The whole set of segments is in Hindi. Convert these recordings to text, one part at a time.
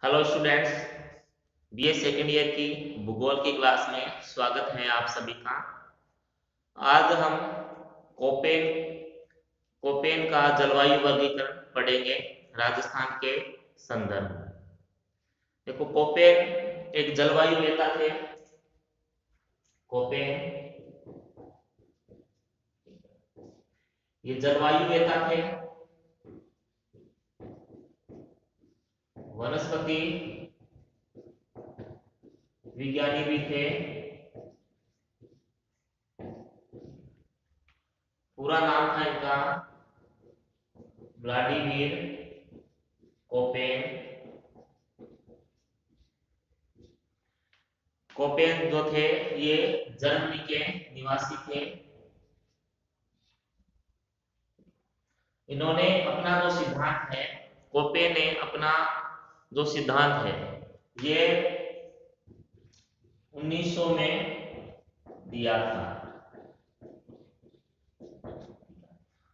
Hello students, BA second year की भूगोल की क्लास में स्वागत है आप सभी का। आज हम कोपेन कोपेन का जलवायु वर्गीकरण पढ़ेंगे राजस्थान के संदर्भ में। देखो, कोपेन एक जलवायु वेता थे। कोपेन ये जलवायु वेता थे, वनस्पति विज्ञानी भी थे। पूरा नाम था इनका व्लादिमीर कोपेन। कोपेन जो थे ये जर्मनी के निवासी थे। इन्होंने अपना जो सिद्धांत है, कोपे ने अपना जो सिद्धांत है ये 1900 में दिया था।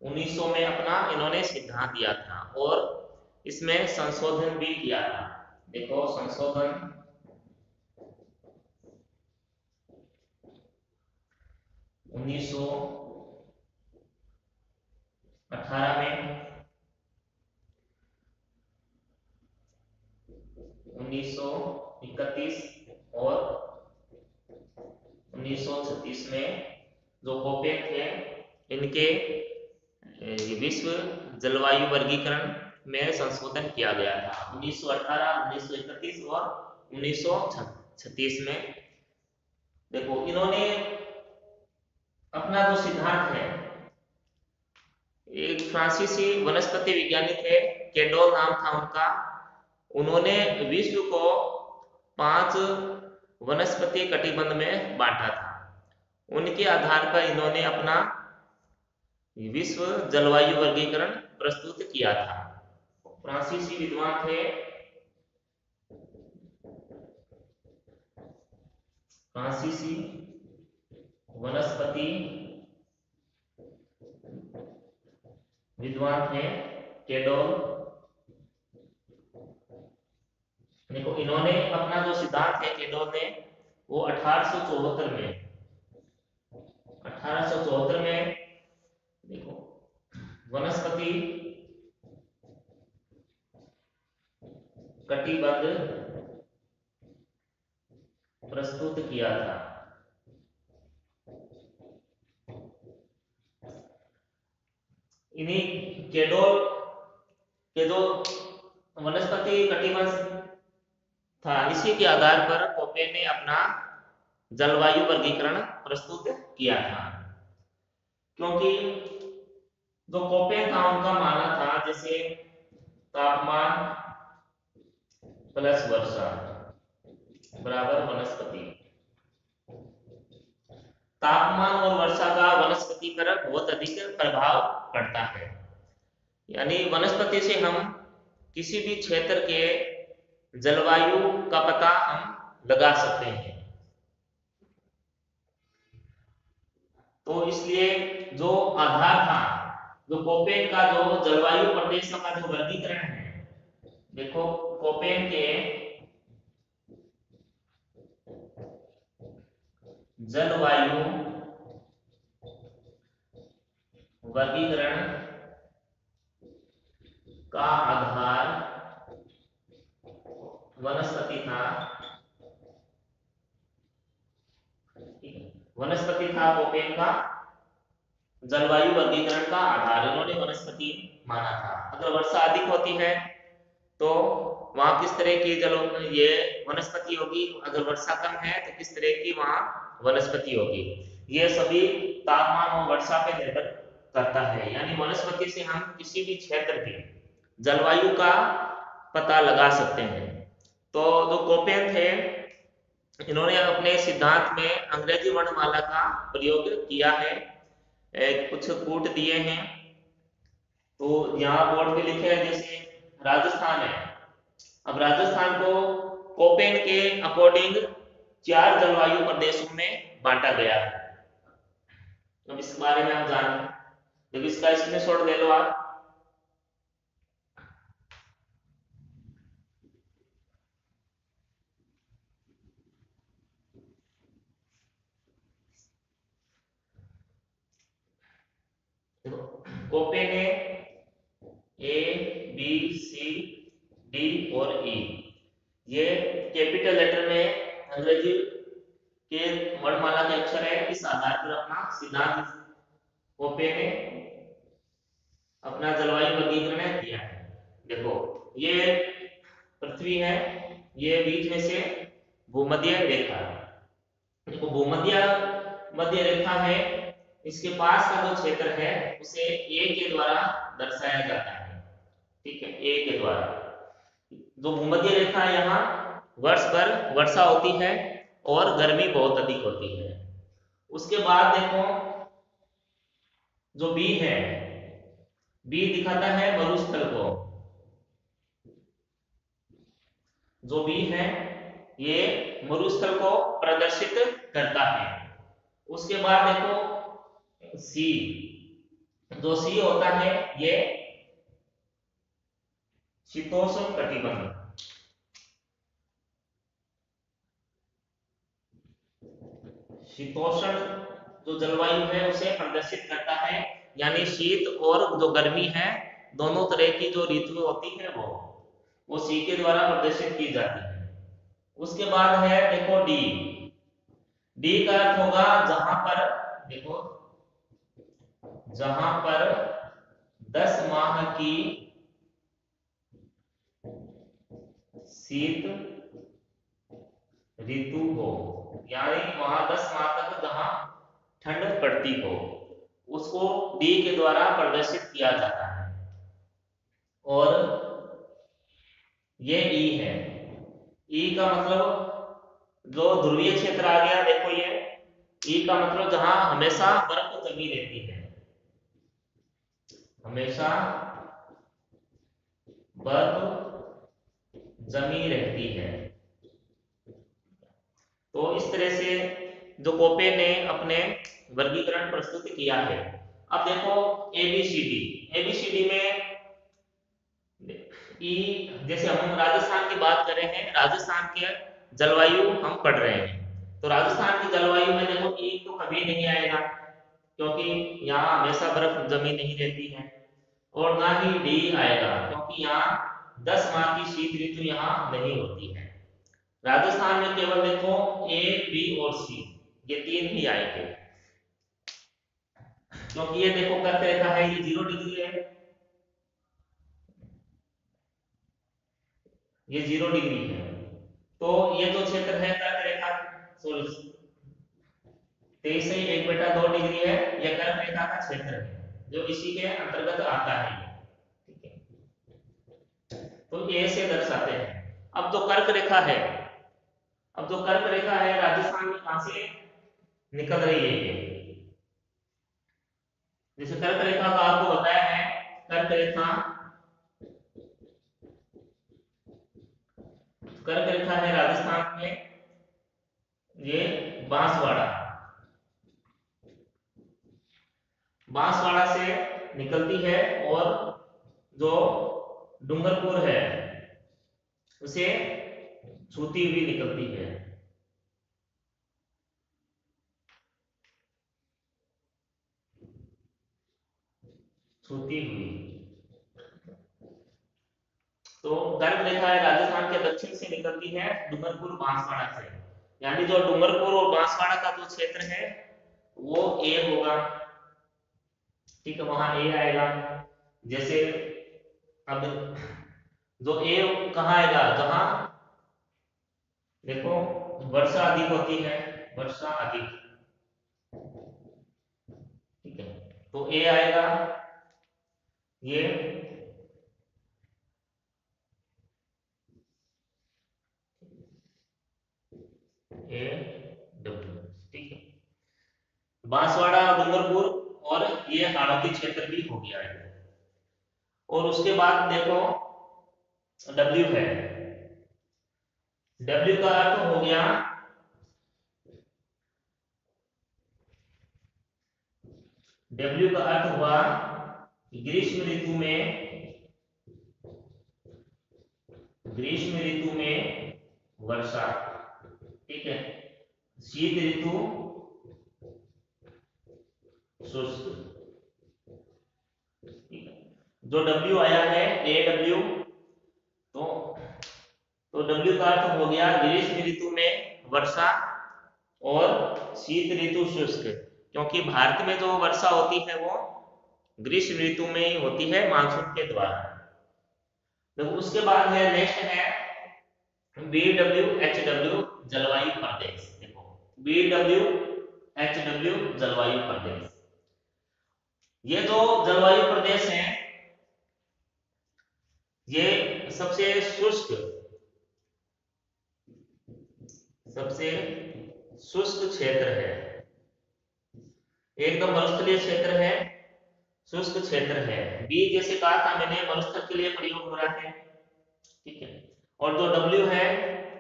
1900 में अपना इन्होंने सिद्धांत दिया था और इसमें संशोधन भी किया था। देखो, संशोधन 1918 में, 1931 और 1936 में जो कोपेन थे इनके विश्व जलवायु वर्गीकरण में संशोधन किया गया था। 1918, 1931 और 1936 में। देखो, इन्होंने अपना जो सिद्धांत है, एक फ्रांसीसी वनस्पति विज्ञानी थे, केडोल नाम था उनका। उन्होंने विश्व को 5 वनस्पति कटिबंध में बांटा था। उनके आधार पर इन्होंने अपना विश्व जलवायु वर्गीकरण प्रस्तुत किया था। फ्रांसीसी विद्वान थे, फ्रांसीसी वनस्पति विद्वान थे केडोल। देखो, इन्होंने अपना जो सिद्धांत है केडोल ने वो 1874 में देखो वनस्पति कटिबंध प्रस्तुत किया था। इन्हीं केडोल के जो वनस्पति कटिबंध था, इसी के आधार पर कोपे ने अपना जलवायु वर्गीकरण प्रस्तुत किया था। क्योंकि जो कोपे था उनका मानना था जैसे तापमान प्लस वर्षा बराबर वनस्पति। तापमान और वर्षा का वनस्पति पर बहुत अधिक प्रभाव पड़ता है। यानी वनस्पति से हम किसी भी क्षेत्र के जलवायु का पता हम लगा सकते हैं। तो इसलिए जो आधार था, जो कोपेन का जो जलवायु प्रदेशों का जो वर्गीकरण है, देखो कोपेन के जलवायु वर्गीकरण का आधार वनस्पति था। वनस्पति था कोपेन का जलवायु वर्गीकरण का आधार, इन्होंने वनस्पति माना था। अगर वर्षा अधिक होती है तो वहां किस तरह की जल ये वनस्पति होगी, अगर वर्षा कम है तो किस तरह की वहां वनस्पति होगी। ये सभी तापमान और वर्षा पे निर्भर करता है। यानी वनस्पति से हम किसी भी क्षेत्र की जलवायु का पता लगा सकते हैं। तो जो कोपेन थे, इन्होंने अपने सिद्धांत में अंग्रेजी वर्णमाला का प्रयोग किया है। कुछ कूट दिए हैं, तो यहाँ बोर्ड पे लिखे हैं जैसे राजस्थान है। अब राजस्थान को कोपेन के अकॉर्डिंग 4 जलवायु प्रदेशों में बांटा गया है। अब इस बारे में हम जान, जब इसका स्क्रीनशॉट ले लो आप। देखो कोपे ने ए बी सी डी और ई ये कैपिटल लेटर में अंग्रेजी के वर्णमाला के अक्षर है। इस आधार पर अपना सिद्धांत कोपे ने अपना जलवायु वर्गीकरण दिया है। देखो ये पृथ्वी है, ये बीच में से भूमध्य रेखा है। देखो भूमध्य मध्य रेखा है, इसके पास का जो क्षेत्र है उसे ए के द्वारा दर्शाया जाता है। ठीक है, ए के द्वारा जो भूमध्य रेखा है यहाँ वर्ष भर वर्षा होती है और गर्मी बहुत अधिक होती है। उसके बाद देखो जो बी है, बी दिखाता है मरुस्थल को। जो बी है ये मरुस्थल को प्रदर्शित करता है। उसके बाद देखो सी, जो सी होता है ये शीतोष्ण कटिबंध। शीतोष्ण जो जलवायु है उसे प्रदर्शित करता है, यानी शीत और जो गर्मी है दोनों तरह की जो ऋतु होती है वो सी के द्वारा प्रदर्शित की जाती है। उसके बाद है देखो डी, डी का अर्थ होगा जहां पर देखो जहां पर 10 माह की शीत ऋतु हो, यानी वहां 10 माह तक जहां ठंड पड़ती हो उसको डी के द्वारा प्रदर्शित किया जाता है। और ये ई है, ई का मतलब जो ध्रुवीय क्षेत्र आ गया। देखो ये ई का मतलब जहां हमेशा बर्फ जमी रहती है, हमेशा बर्फ जमी रहती है। तो इस तरह से जो कोपे ने अपने वर्गीकरण प्रस्तुत किया है। अब देखो एबीसीडी, एबीसीडी में ई, जैसे हम राजस्थान की बात कर रहे हैं, राजस्थान के जलवायु हम पढ़ रहे हैं, तो राजस्थान की जलवायु में देखो ई तो कभी नहीं आएगा क्योंकि यहाँ हमेशा बर्फ जमी नहीं रहती है, और ना ही डी आएगा क्योंकि यहाँ 10 माह की शीत ऋतु यहाँ नहीं होती है। राजस्थान में केवल देखो ए बी और सी ये तीन ही आएंगे, क्योंकि ये देखो कर्क रेखा है, ये 0 डिग्री है, ये 0 डिग्री है। तो ये जो क्षेत्र है कर्क रेखा, सॉरी 23 से 1 बटा 2 डिग्री है, यह कर्क रेखा का क्षेत्र है जो इसी के अंतर्गत आता है। ठीक है, तो ए से दर्शाते हैं। अब जो कर्क रेखा है, अब जो कर्क रेखा है राजस्थान में कहां से निकल रही है ये, जैसे कर्क रेखा का आपको बताया है, कर्क रेखा, कर्क रेखा है राजस्थान में ये बांसवाड़ा, बांसवाड़ा से निकलती है और जो डूंगरपुर है उसे छूती हुई निकलती है। छूती हुई, तो कर्क रेखा है राजस्थान के दक्षिण से निकलती है डूंगरपुर बांसवाड़ा से, यानी जो डूंगरपुर और बांसवाड़ा का जो क्षेत्र है वो ए होगा। ठीक है, वहां ए आएगा। जैसे अब जो ए कहाँ आएगा, जहां देखो वर्षा अधिक होती है, वर्षा अधिक। ठीक है, तो ए आएगा ये, ए डब्ल्यू। ठीक है, बांसवाड़ा, डूंगरपुर और ये हाड़ौती क्षेत्र भी हो गया है। और उसके बाद देखो डब्ल्यू है, डब्ल्यू का अर्थ हो गया, डब्ल्यू का अर्थ हुआ ग्रीष्म ऋतु में, ग्रीष्म ऋतु में वर्षा। ठीक है, शीत ऋतु शुष्क। जो डब्ल्यू आया है ए डब्ल्यू, तो डब्ल्यू का अर्थ हो गया ग्रीष्म ऋतु में वर्षा और शीत ऋतु शुष्क, क्योंकि भारत में जो वर्षा होती है वो ग्रीष्म ऋतु में ही होती है मानसून के द्वारा। तो उसके बाद है नेक्स्ट है BWHW जलवायु प्रदेश। देखो BWHW जलवायु प्रदेश, ये जो जलवायु प्रदेश है ये सबसे शुष्क क्षेत्र है, एकदम मरुस्थलीय क्षेत्र है, शुष्क क्षेत्र है। बी जैसे कहा था मैंने मरुस्थल के लिए प्रयोग हो रहा है, ठीक है। और जो डब्ल्यू है,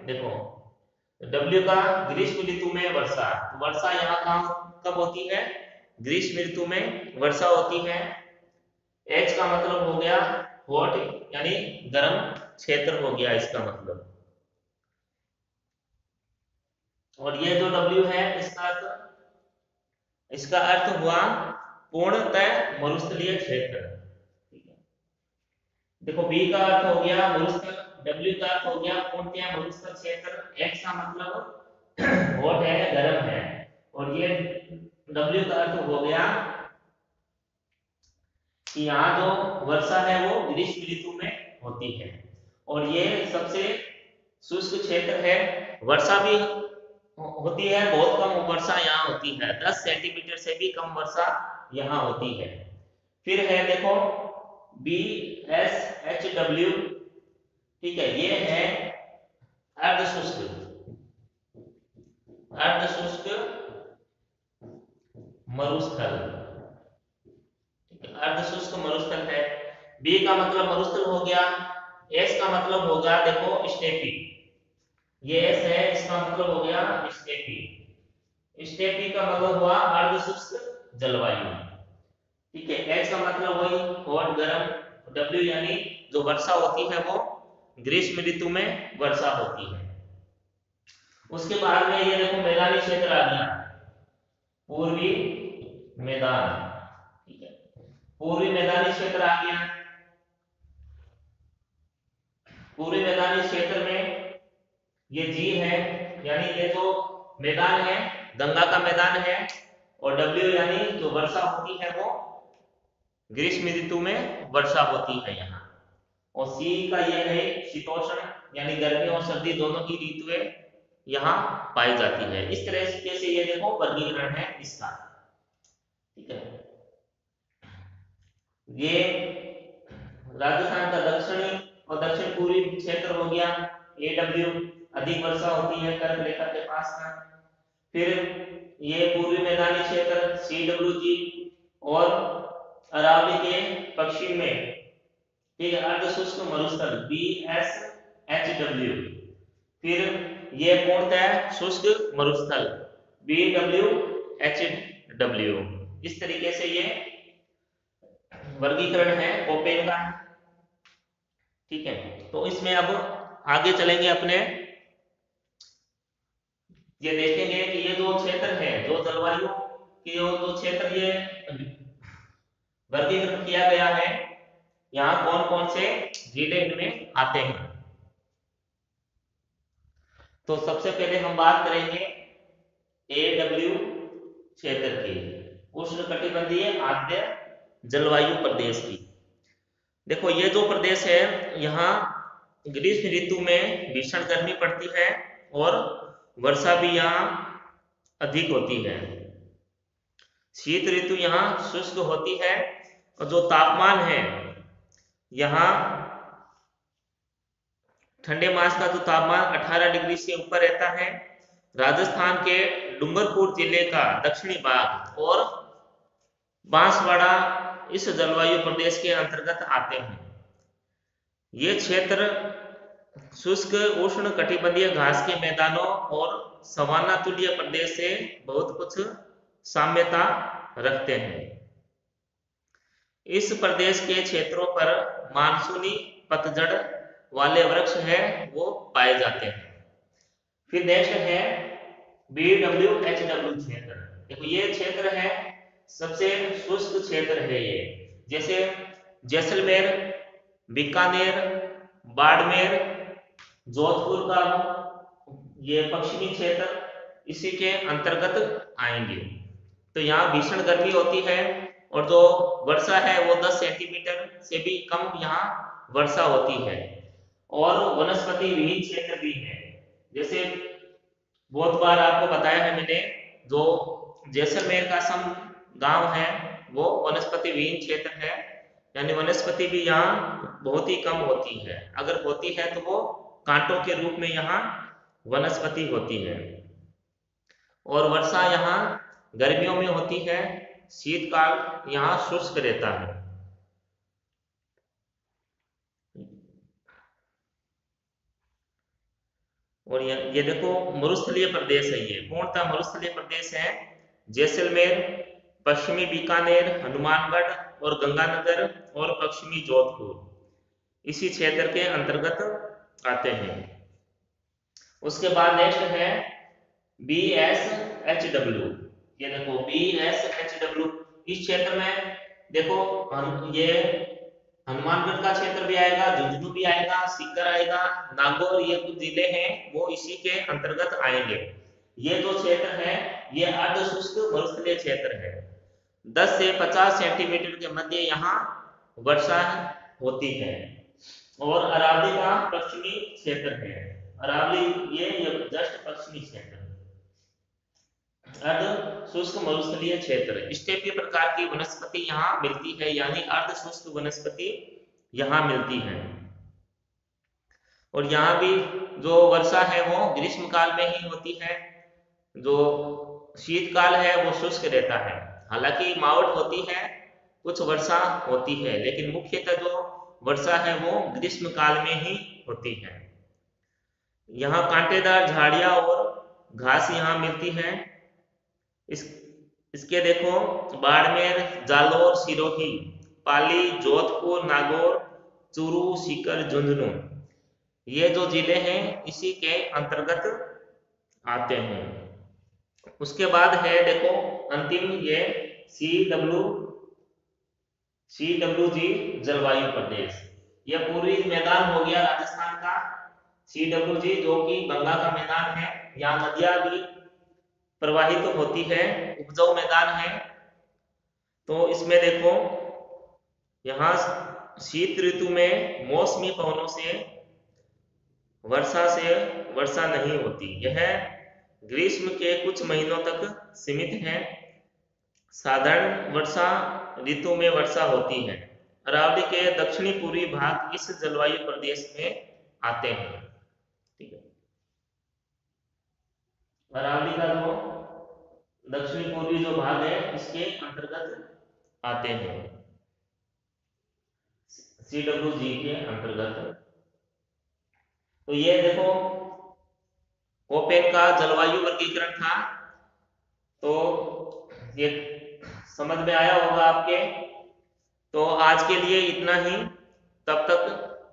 देखो डब्ल्यू का ग्रीष्म ऋतु में वर्षा, वर्षा यहाँ कब होती है, ग्रीष्म ऋतु में वर्षा होती है। एच का मतलब हो गया हॉट यानी गर्म क्षेत्र हो गया इसका मतलब। और ये जो डब्ल्यू है इसका अर्थ हुआ पूर्णतः मरुस्थलीय क्षेत्र, ठीक है। देखो बी का अर्थ हो गया मरुस्थल, डब्ल्यू का अर्थ हो गया पूर्णतः मरुस्थल क्षेत्र, एक्स का मतलब हॉट है गर्म है, और ये डब्ल्यू का अर्थ हो गया कि यहाँ जो वर्षा है वो ग्रीष्म ऋतु में होती है। और ये सबसे शुष्क क्षेत्र है, वर्षा भी होती है, बहुत कम वर्षा यहाँ होती है, 10 सेंटीमीटर से भी कम वर्षा यहाँ होती है। फिर है देखो BSHW, ठीक है, ये है अर्धशुष्क मरुस्थल, अर्धशुष्क मरुस्थल है। बी का मतलब मरुस्थल हो गया, एस का मतलब होगा देखो स्टेपी, ये एस है इसका मतलब हो गया स्टेपी, स्टेपी का मतलब हुआ अर्धशुष्क जलवायु, ठीक है। एच का मतलब वही हॉट गर्म, डब्ल्यू यानी जो वर्षा होती है वो ग्रीष्म ऋतु में वर्षा होती है। उसके बाद में ये देखो मैदानी क्षेत्र आ गया, पूर्वी मैदान, ठीक है, पूर्वी मैदानी क्षेत्र आ गया। पूर्वी मैदानी क्षेत्र में ये जी है, यानी ये जो मैदान है गंगा का मैदान है, और डब्ल्यू यानी जो वर्षा होती है वो ग्रीष्म ऋतु में वर्षा होती है यहाँ। और सी का ये है शीतोष्ण, यानी गर्मी और सर्दी दोनों की ऋतुएं यहाँ पाई जाती है। इस तरह से ये देखो वर्गीकरण है इसका, ठीक है। ये राजस्थान का दक्षिणी और दक्षिण पूर्वी क्षेत्र हो गया AW, अधिक वर्षा होती है कर्क रेखा के पास का। फिर ये पूर्वी मैदानी क्षेत्र CWG, और अरावली के पश्चिम में ठीक है अर्धशुष्क मरुस्थल BSHW। फिर ये पूर्णतः शुष्क मरुस्थल BWHW। इस तरीके से ये वर्गीकरण है कोपेन का, ठीक है। तो इसमें अब आगे चलेंगे अपने, ये देखेंगे कि ये जो क्षेत्र है, जो जलवायु की जो क्षेत्र ये वर्गीकरण किया गया है, यहाँ कौन कौन से जिले इनमें आते हैं। तो सबसे पहले हम बात करेंगे AW क्षेत्र की, उष्णकटिबंधीय आद्य जलवायु प्रदेश की। देखो ये जो प्रदेश है यहाँ ग्रीष्म ऋतु में भीषण गर्मी पड़ती है और वर्षा भी यहाँ अधिक होती है। शीत ऋतु यहाँ शुष्क होती है, और जो तापमान है यहाँ ठंडे मास का जो तापमान 18 डिग्री से ऊपर रहता है। राजस्थान के डूंगरपुर जिले का दक्षिणी भाग और बांसवाड़ा इस जलवायु प्रदेश के अंतर्गत आते हैं। ये क्षेत्र शुष्क उष्ण कटिबंधीय घास के मैदानों और सवाना तुल्य प्रदेश से बहुत कुछ साम्यता रखते हैं। इस प्रदेश के क्षेत्रों पर मानसूनी पतझड़ वाले वृक्ष है वो पाए जाते हैं। फिर नेक्स्ट है BWHW क्षेत्र। देखो ये क्षेत्र है सबसे शुष्क क्षेत्र है ये, जैसे जैसलमेर, बीकानेर, बाड़मेर, जोधपुर का ये पश्चिमी क्षेत्र इसी के अंतर्गत आएंगे। तो यहाँ भीषण गर्मी होती है और जो वर्षा है वो 10 सेंटीमीटर से भी कम यहाँ वर्षा होती है। और वनस्पति विहीन क्षेत्र भी है, जैसे बहुत बार आपको बताया है मैंने, जो जैसलमेर का सम गांव है वो वनस्पति विहीन क्षेत्र है, यानी वनस्पति भी यहाँ बहुत ही कम होती है। अगर होती है तो वो कांटों के रूप में यहाँ वनस्पति होती है। और वर्षा यहाँ गर्मियों में होती है, शीतकाल यहाँ शुष्क रहता है। और ये देखो मरुस्थलीय प्रदेश है, ये पूर्णतः मरुस्थलीय प्रदेश है। जैसलमेर, पश्चिमी बीकानेर, हनुमानगढ़ और गंगानगर और पश्चिमी जोधपुर इसी क्षेत्र के अंतर्गत आते हैं। उसके बाद नेक्स्ट है BSHW। ये देखो BSHW, इस क्षेत्र में देखो ये हनुमानगढ़ का क्षेत्र भी आएगा, झुंझुनू भी आएगा, सीकर आएगा, नागौर, ये कुछ जिले हैं वो इसी के अंतर्गत आएंगे। ये जो क्षेत्र है ये अर्ध शुष्क मरुस्थलीय क्षेत्र है। 10 से 50 सेंटीमीटर के मध्य यहाँ वर्षा होती है। और अरावली का पश्चिमी क्षेत्र है, अरावली ये जस्ट पश्चिमी क्षेत्र, अर्ध शुष्क मरुस्थलीय क्षेत्र। स्टेपीय प्रकार की वनस्पति यहाँ मिलती है, यानी अर्ध शुष्क वनस्पति यहाँ मिलती है। और यहाँ भी जो वर्षा है वो ग्रीष्म काल में ही होती है, जो शीतकाल है वो शुष्क रहता है। हालांकि मावट होती है, कुछ वर्षा होती है, लेकिन मुख्यतः जो वर्षा है वो ग्रीष्म काल में ही होती है। यहाँ कांटेदार झाड़ियां और घास यहाँ मिलती है। इसके देखो बाड़मेर, जालौर, सिरोही, पाली, जोधपुर, नागौर, चूरू, सीकर, झुंझुनू ये जो जिले हैं इसी के अंतर्गत आते हैं। उसके बाद है देखो अंतिम ये CWG जलवायु प्रदेश। यह पूर्वी मैदान हो गया राजस्थान का। CWG जो कि गंगा का मैदान है, यहाँ नदियां भी प्रवाहित होती है, उपजाऊ मैदान है। तो इसमें देखो यहाँ शीत ऋतु में मौसमी पवनों से वर्षा नहीं होती, यह ग्रीष्म के कुछ महीनों तक सीमित है। साधारण वर्षा ऋतु में वर्षा होती है। अरावली के दक्षिणी पूर्वी भाग इस जलवायु प्रदेश में आते हैं। ठीक है, अरावली का जो दक्षिणी पूर्वी जो भाग है इसके अंतर्गत आते हैं, CWG के अंतर्गत। तो ये देखो कोपेन का जलवायु वर्गीकरण था। तो ये समझ में आया होगा आपके। तो आज के लिए इतना ही, तब तक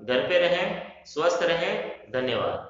घर पे रहें, स्वस्थ रहें, धन्यवाद।